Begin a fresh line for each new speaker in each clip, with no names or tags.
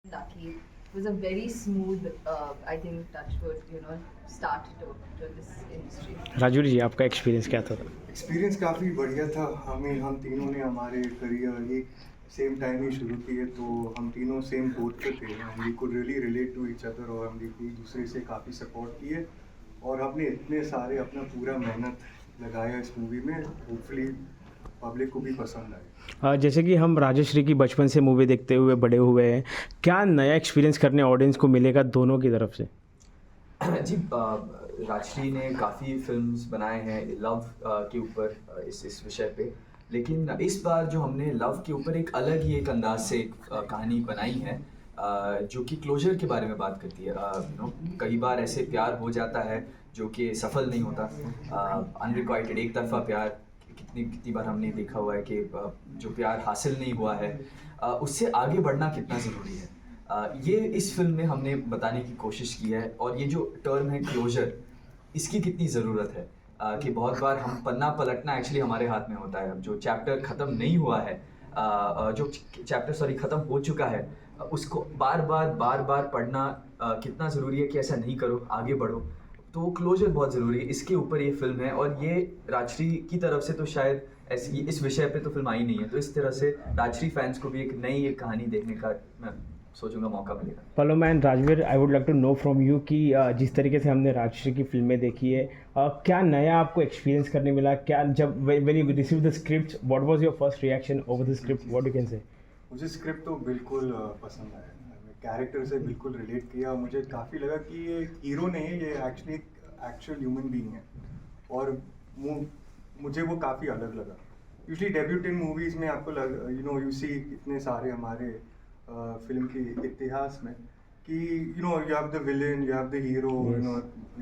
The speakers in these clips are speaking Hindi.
lucky. It was a very smooth, I think, touchwood, start to this industry.
Raju ji आपका एक्सपीरियंस क्या था?
एक्सपीरियंस काफ़ी बढ़िया था। हमें हम तीनों ने हमारे करियर एक सेम टाइम ही शुरू किए, तो हम तीनों सेम बोट पे थे and we could really relate to each other, और हम एक दूसरे से काफ़ी सपोर्ट किए और हमने इतने सारे अपना पूरा मेहनत लगाया इस मूवी में। होपफुली पब्लिक को भी पसंद आए।
जैसे कि हम राजश्री की बचपन से मूवी देखते हुए बड़े हुए हैं, क्या नया एक्सपीरियंस करने ऑडियंस को मिलेगा दोनों की तरफ से?
जी, राजश्री ने काफ़ी फिल्म्स बनाए हैं लव के ऊपर, इस विषय पे। लेकिन इस बार जो हमने लव के ऊपर एक अलग ही एक अंदाज से एक कहानी बनाई है, जो कि क्लोजर के बारे में बात करती है। कई बार ऐसे प्यार हो जाता है जो कि सफल नहीं होता, अनरिक्वाइटेड एक तरफा प्यार। कितनी कितनी बार हमने देखा हुआ है कि जो प्यार हासिल नहीं हुआ है, उससे आगे बढ़ना कितना ज़रूरी है। ये इस फिल्म में हमने बताने की कोशिश की है। और ये जो टर्म है क्लोजर, इसकी कितनी ज़रूरत है, कि बहुत बार हम पन्ना पलटना एक्चुअली हमारे हाथ में होता है। जो चैप्टर ख़त्म नहीं हुआ है, जो चैप्टर ख़त्म हो चुका है, उसको बार बार पढ़ना कितना ज़रूरी है कि ऐसा नहीं करो, आगे बढ़ो। तो क्लोजर बहुत ज़रूरी है, इसके ऊपर ये फिल्म है। और ये राजश्री की तरफ से तो शायद ऐसी इस विषय पे तो फिल्म आई नहीं है, तो इस तरह से राजश्री फैंस को भी एक नई एक कहानी देखने का मैं सोचूंगा मौका मिलेगा।
Paloma and Rajveer, I would like to know from you कि जिस तरीके से हमने राजश्री की फिल्में देखी है, क्या नया आपको एक्सपीरियंस करने मिला? क्या जब when you receive the script, what was your first reaction over the script? What you can से?
मुझे स्क्रिप्ट तो बिल्कुल पसंद आया। मैं कैरेक्टर से बिल्कुल रिलेट किया। मुझे काफ़ी लगा कि ये हीरो नहीं है, ये एक्चुअली एक एक्चुअल ह्यूमन बीइंग है, और मुझे वो काफ़ी अलग लगा। यूजली डेब्यूटेंट मूवीज़ में आपको यू सी इतने सारे हमारे फिल्म के इतिहास में कि you have the villain, you have the hero,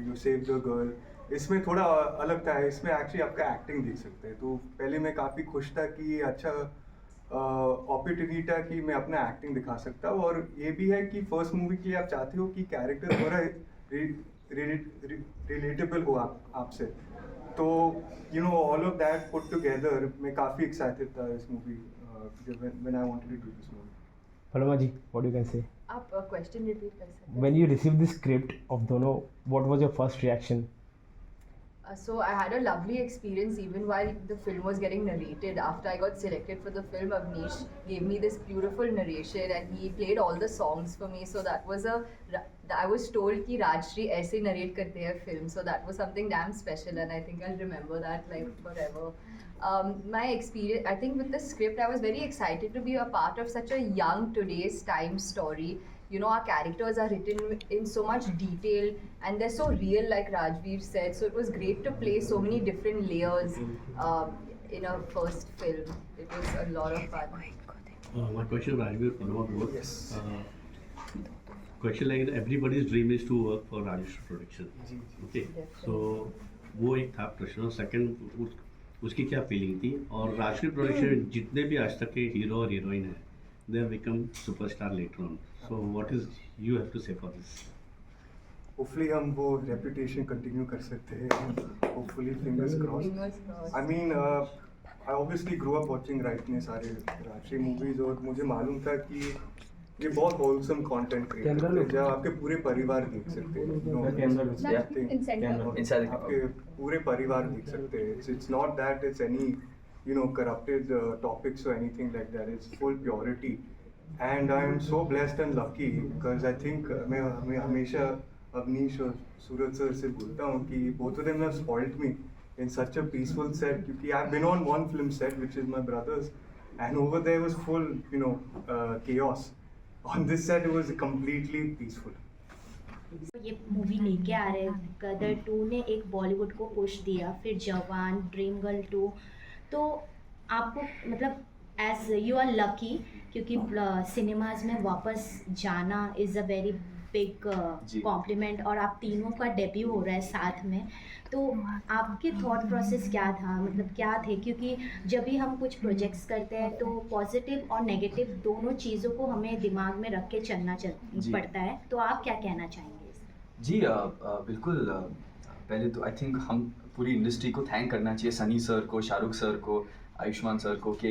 you save the girl. इसमें थोड़ा अलग था, इसमें एक्चुअली आपका एक्टिंग देख सकते हैं। तो पहले मैं काफ़ी खुश था कि ये अच्छा अपॉर्चुनिटी था कि मैं अपना एक्टिंग दिखा सकता हूँ। और ये भी है कि फर्स्ट मूवी के लिए आप चाहते हो कि कैरेक्टर थोड़ा रिलेटेबल हो आपसे। तो all of that put together, मैं काफ़ी एक्साइटेड था इस movie when I wanted to do this movie.
Palma ji, what you can say?
आप क्वेश्चन रिपीट कर सकते हैं?
When you receive the script of Dono, what was your first reaction?
So I had a lovely experience even while the film was getting narrated. After I got selected for the film, Avnish gave me this beautiful narration and he played all the songs for me. So that was I was told कि राजश्री ऐसे narrate करते हैं film. So that was something damn special and I think I'll remember that like forever. My experience, I think with the script, I was very excited to be a part of such a young today's time story. Our characters are written in so much detail and they're so real, like Rajveer said. So it was great to play so many different layers in a first film. It was a lot of fun.
My question, Rajveer, follow up both.
Yes.
Question like everybody's dream is to work for Rajeshri Production. Okay. So वो एक था प्रश्न। और सेकंड, उसकी क्या फीलिंग थी? और राजश्री प्रोडक्शन जितने भी आज तक के हीरो और हीरोइन हैं, they have become superstar later on. So what is you have to say for this?
Hopefully हम वो रेपुटेशन कंटिन्यू कर सकते हैं। Hopefully fingers crossed.
Fingers crossed.
I mean I obviously grow up watching इतने सारे राजश्री मूवीज, और मुझे मालूम था कि ये बहुत होलसम कंटेंट क्रिएट करते हैं जहाँ आपके पूरे परिवार देख सकते हैं।
Inside the
आपके पूरे परिवार देख सकते हैं। It's not that it's any corrupted topics or anything like that. It's full purity. And I am so blessed and lucky because I think मैं हमेशा अवनीश और सूरज सर से बोलता हूँ कि both of them have spoiled me in such a peaceful set, क्योंकि I've been on one film set which is my brother's, and over there was full chaos. On this set it was completely peaceful.
ये मूवी लेके आ रहे हैं, गदर 2 ने एक बॉलीवुड को पुश दिया, फिर जवान, ड्रीम गर्ल 2। तो आपको मतलब एज यू आर लकी क्योंकि सिनेमाज में वापस जाना is a very big complement, और आप तीनों का डेब्यू हो रहा है साथ में। तो आपके थॉट प्रोसेस क्या था, मतलब क्या थे? क्योंकि जब भी हम कुछ प्रोजेक्ट्स करते हैं तो पॉजिटिव और नेगेटिव दोनों चीज़ों को हमें दिमाग में रख के चलना पड़ता है। तो आप क्या कहना चाहेंगे?
जी, बिल्कुल। पहले तो आई थिंक हम पूरी इंडस्ट्री को थैंक करना चाहिए, सनी सर को, शाहरुख सर को, आयुष्मान सर को, कि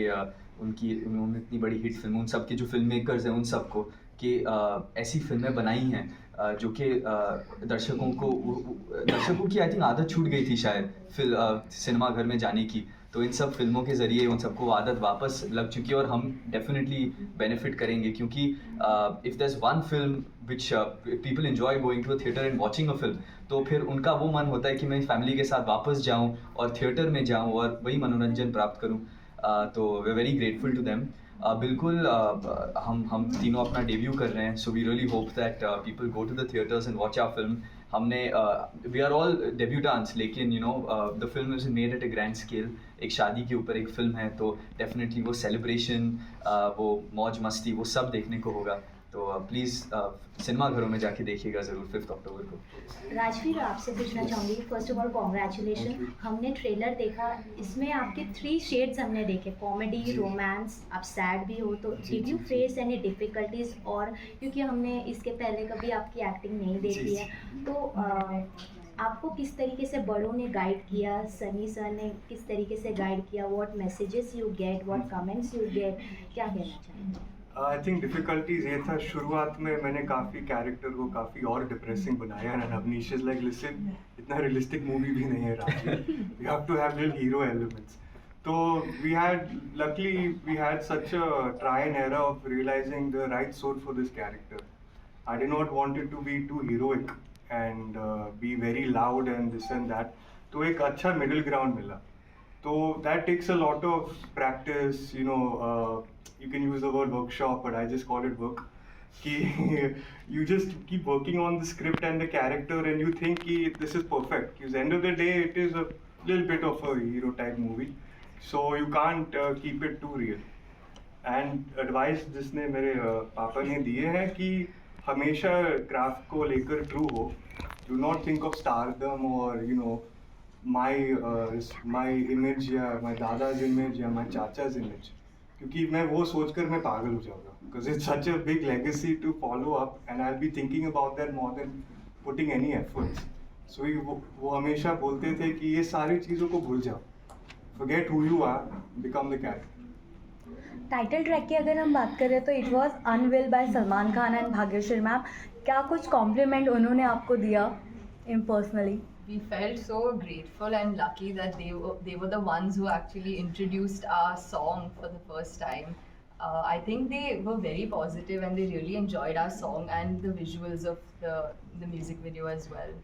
उन्होंने इतनी बड़ी हिट फिल्म, उन सब के जो फिल्म मेकर्स हैं उन सबको, कि ऐसी फिल्में बनाई हैं जो कि दर्शकों की आई थिंक आदत छूट गई थी शायद सिनेमा घर में जाने की। तो इन सब फिल्मों के ज़रिए उन सबको आदत वापस लग चुकी है और हम डेफिनेटली बेनिफिट करेंगे, क्योंकि if there is one film which people enjoy going to a theatre and watching a film, तो फिर उनका वो मन होता है कि मैं फैमिली के साथ वापस जाऊं और थिएटर में जाऊं और वही मनोरंजन प्राप्त करूं। तो we are very grateful to them. बिल्कुल हम तीनों अपना डेब्यू कर रहे हैं, so we really hope that people go to the theatres and watch our film. हमने वी आर ऑल डेब्यूटांट्स, लेकिन you know the film is made at a grand scale. एक शादी के ऊपर एक फिल्म है, तो डेफिनेटली वो सेलिब्रेशन, वो मौज मस्ती, वो सब देखने को होगा। तो प्लीज़ सिनेमा घरों में जाके देखिएगा ज़रूर 5 अक्टूबर को।
राजवीर, आपसे पूछना चाहूँगी, फर्स्ट ऑफ ऑल कॉन्ग्रेचुलेशन। हमने ट्रेलर देखा, इसमें आपके 3 शेड्स हमने देखे, कॉमेडी, रोमांस, आप सैड भी हो, तो did you face any difficulties? और क्योंकि हमने इसके पहले कभी आपकी एक्टिंग नहीं देखी है, तो आपको किस तरीके से बड़ों ने गाइड किया, सनी सर ने किस तरीके से गाइड किया, what messages you get, what comments you get, क्या कहना चाहेंगे?
आई थिंक डिफ़िकल्टीज ये था, शुरुआत में मैंने काफ़ी कैरेक्टर को काफ़ी और डिप्रेसिंग बनाया and Avnish is like listen, इतना रियलिस्टिक मूवी भी नहीं है Rajveer, you have to have little hero elements. तो luckily we had such a try and error of realizing the right suit for this character. I did not want it to be too heroic and be very loud and this and that. तो एक अच्छा middle ground मिला. So that takes a lot of practice, you know, you can use the word workshop, but I just call it work. You just keep working on the script and the character and you think this is perfect. Because end of the day, it is a little bit of a hero type movie. So you can't keep it too real. And advice जिसने मेरे पापा ने दिए हैं कि हमेशा क्राफ्ट को लेकर ट्रू हो. Do not think of stardom or, you know, my image या my दादा's image या my चाचा's image. क्योंकि मैं वो सोचकर मैं पागल हो जाऊँगा, because it's such a big legacy to follow up and I'll be thinking about that more than putting any efforts. So वो हमेशा बोलते थे कि ये सारी चीज़ों को भूल जाओ, forget who you are, become the character.
Title track की अगर हम बात करें तो it was unveil by Salman Khan and Bhagyashree ma'am, क्या कुछ कॉम्प्लीमेंट उन्होंने आपको दिया personally?
We felt so grateful and lucky that they were the ones who actually introduced our song for the first time. I think they were very positive and they really enjoyed our song and the visuals of the music video as well.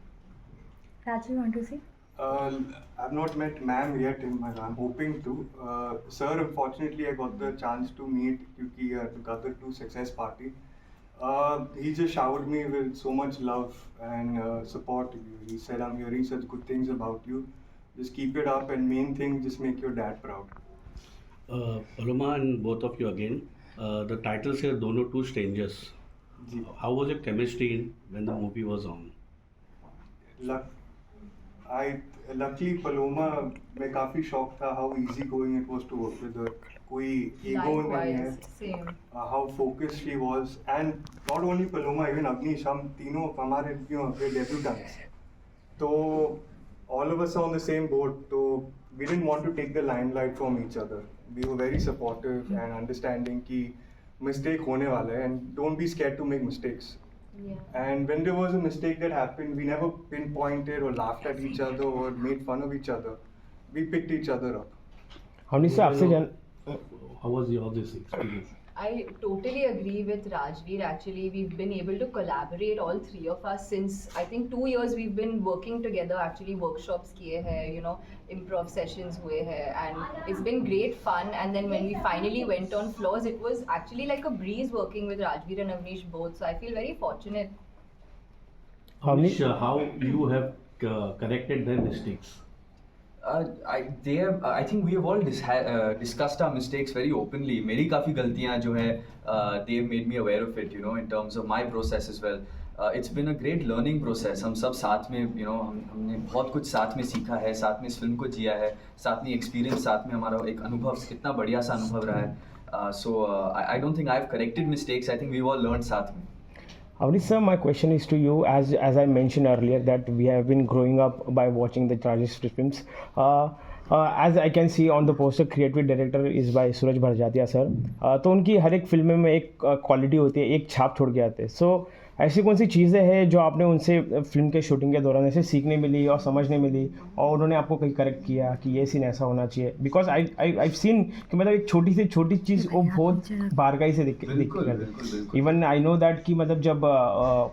Rachel, want to say?
I've not met ma'am yet I'm hoping to. Sir, unfortunately, I got the chance to meet क्योंकि Gadar 2 success party. He just showered me with so much love and support. He said, I'm hearing such good things about you. Just keep it up and main thing, just make your dad proud.
Paloma and both of you again. The title says Dono Two Strangers.
जी.
How was your chemistry when the movie was on?
Luckily Paloma, मैं काफ़ी shocked था how easy going it was to work with her. कोई ego नहीं है.
Likewise, same.
How focused she was, and not only Paloma, even Avnish, हम तीनों हमारे debutants. तो all of us are on the same boat. तो we didn't want to take the limelight from each other. We were very supportive and understanding कि mistake होने वाला है and don't be scared to make mistakes.
Yeah.
And when there was a mistake that happened, we never pinpointed or laughed at each other or made fun of each other. We picked each other up.
हमने से आपसे जान
How was your this experience?
I totally agree with Rajveer. Actually, we've been able to collaborate, all three of us, since I think 2 years we've been working together. Actually, workshops kiye hai, you know, improv sessions हुए हैं, and it's been great fun. And then when we finally went on floors, it was actually like a breeze working with Rajveer and Avnish both. So I feel very fortunate.
Avnish, how you have corrected their mistakes?
I think we have all discussed our mistakes very openly. मेरी काफ़ी गलतियाँ जो है they have made me aware of it, you know, in terms of my process as well. It's been a great learning process. हम सब साथ में, you know, हमने बहुत कुछ साथ में सीखा है, साथ में इस फिल्म को जिया है, साथ में एक्सपीरियंस, साथ में हमारा एक अनुभव, कितना बढ़िया सा अनुभव रहा है. So I don't think I've corrected mistakes. I think we've all learned साथ में.
Avnish sir, my question is to you. As I mentioned earlier that we have been growing up by watching the Rajeshri films. As I can see on the poster creative director is by Sooraj Barjatya sir. तो उनकी हर एक फिल्म में एक क्वालिटी होती है, एक छाप छोड़ के आते हैं. सो ऐसी कौन सी चीज़ें हैं जो आपने उनसे फिल्म के शूटिंग के दौरान ऐसे सीखने मिली और समझने मिली और उन्होंने आपको कहीं करेक्ट किया कि ये सीन ऐसा होना चाहिए? बिकॉज आई सीन कि मतलब एक छोटी से छोटी चीज़ वो बहुत बारकाई से
बिल्कुल।
इवन आई नो दैट कि मतलब जब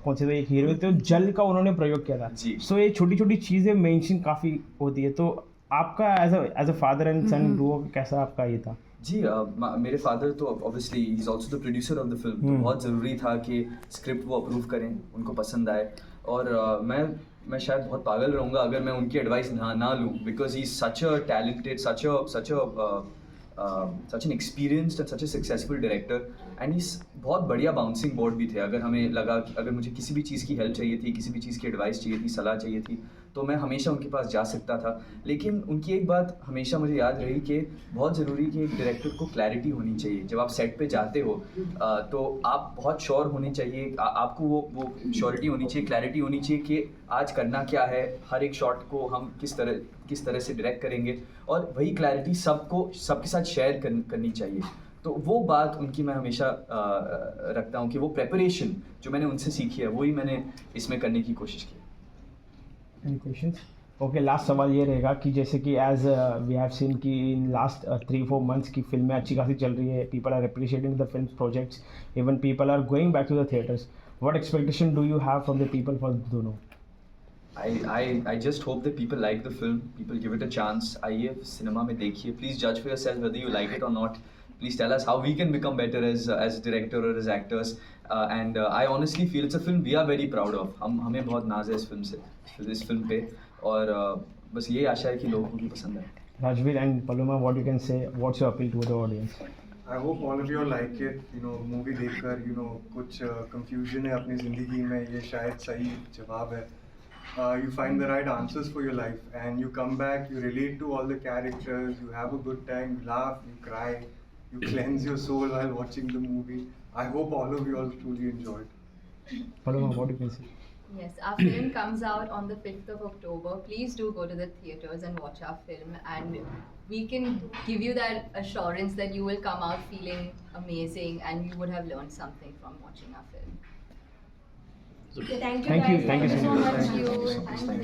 कौन से तो एक हीरो थे जल का उन्होंने प्रयोग किया था.
जी।
सो ये छोटी छोटी चीज़ें मेंशन काफ़ी होती है. तो आपका as a father and son duo कैसा आपका ये था?
जी मेरे फादर तो obviously he is also the producer of the film, तो बहुत ज़रूरी था कि स्क्रिप्ट वो अप्रूव करें, उनको पसंद आए. और मैं शायद बहुत पागल रहूँगा अगर मैं उनकी एडवाइस ना लूँ, because he is such a talented, such an experienced and such A successful director. And इस बहुत बढ़िया बाउंसिंग बोर्ड भी थे. अगर हमें लगा कि अगर मुझे किसी भी चीज़ की हेल्प चाहिए थी, किसी भी चीज़ की एडवाइस चाहिए थी, सलाह चाहिए थी, तो मैं हमेशा उनके पास जा सकता था. लेकिन उनकी एक बात हमेशा मुझे याद रही कि बहुत ज़रूरी कि एक डायरेक्टर को क्लैरिटी होनी चाहिए. जब आप सेट पे जाते हो तो आप बहुत श्योर होनी चाहिए, आपको वो श्योरिटी होनी चाहिए, क्लैरिटी होनी चाहिए कि आज करना क्या है, हर एक शॉट को हम किस तरह से डायरेक्ट करेंगे, और वही क्लैरिटी सबके साथ शेयर करनी चाहिए. तो वो बात उनकी मैं हमेशा रखता हूँ कि वो प्रेपरेशन जो मैंने उनसे सीखी है वही मैंने इसमें करने की कोशिश की.
Any questions? ओके, लास्ट सवाल ये रहेगा कि जैसे कि एज वी हैव सीन कि इन लास्ट 3-4 मंथ्स की फिल्में अच्छी खासी चल रही है, people are appreciating the film projects, even people are going back to the theatres. What expectation do you have from the people for Dono?
I just hope that people like the film, people give it a chance. आइए सिनेमा में देखिए, please judge for yourself whether you like it or not. Please tell us how we can become better as director or as actors. And I honestly feel it's a film we are very proud of. हमें बहुत नाज है इस फिल्म पे, और बस यही आशा है कि लोगों को भी पसंद आए.
Rajveer and Paloma, what you can say? What's your appeal to the audience?
I hope all of you all like it. Movie देखकर कुछ confusion है अपनी ज़िंदगी में, ये शायद सही जवाब है. You find the right answers for your life, and you come back, you relate to all the characters, you have a good time, you laugh, you cry, you cleanse your soul while watching the movie. I hope all of you all truly enjoyed.
Paloma, what you can say?
Yes, our film comes out on the 5th of October. Please do go to the theatres and watch our film, and we can give you that assurance that you will come out feeling amazing and you would have learned something from watching our film.
Thank you
Thank you
guys.
so much.
Thank you.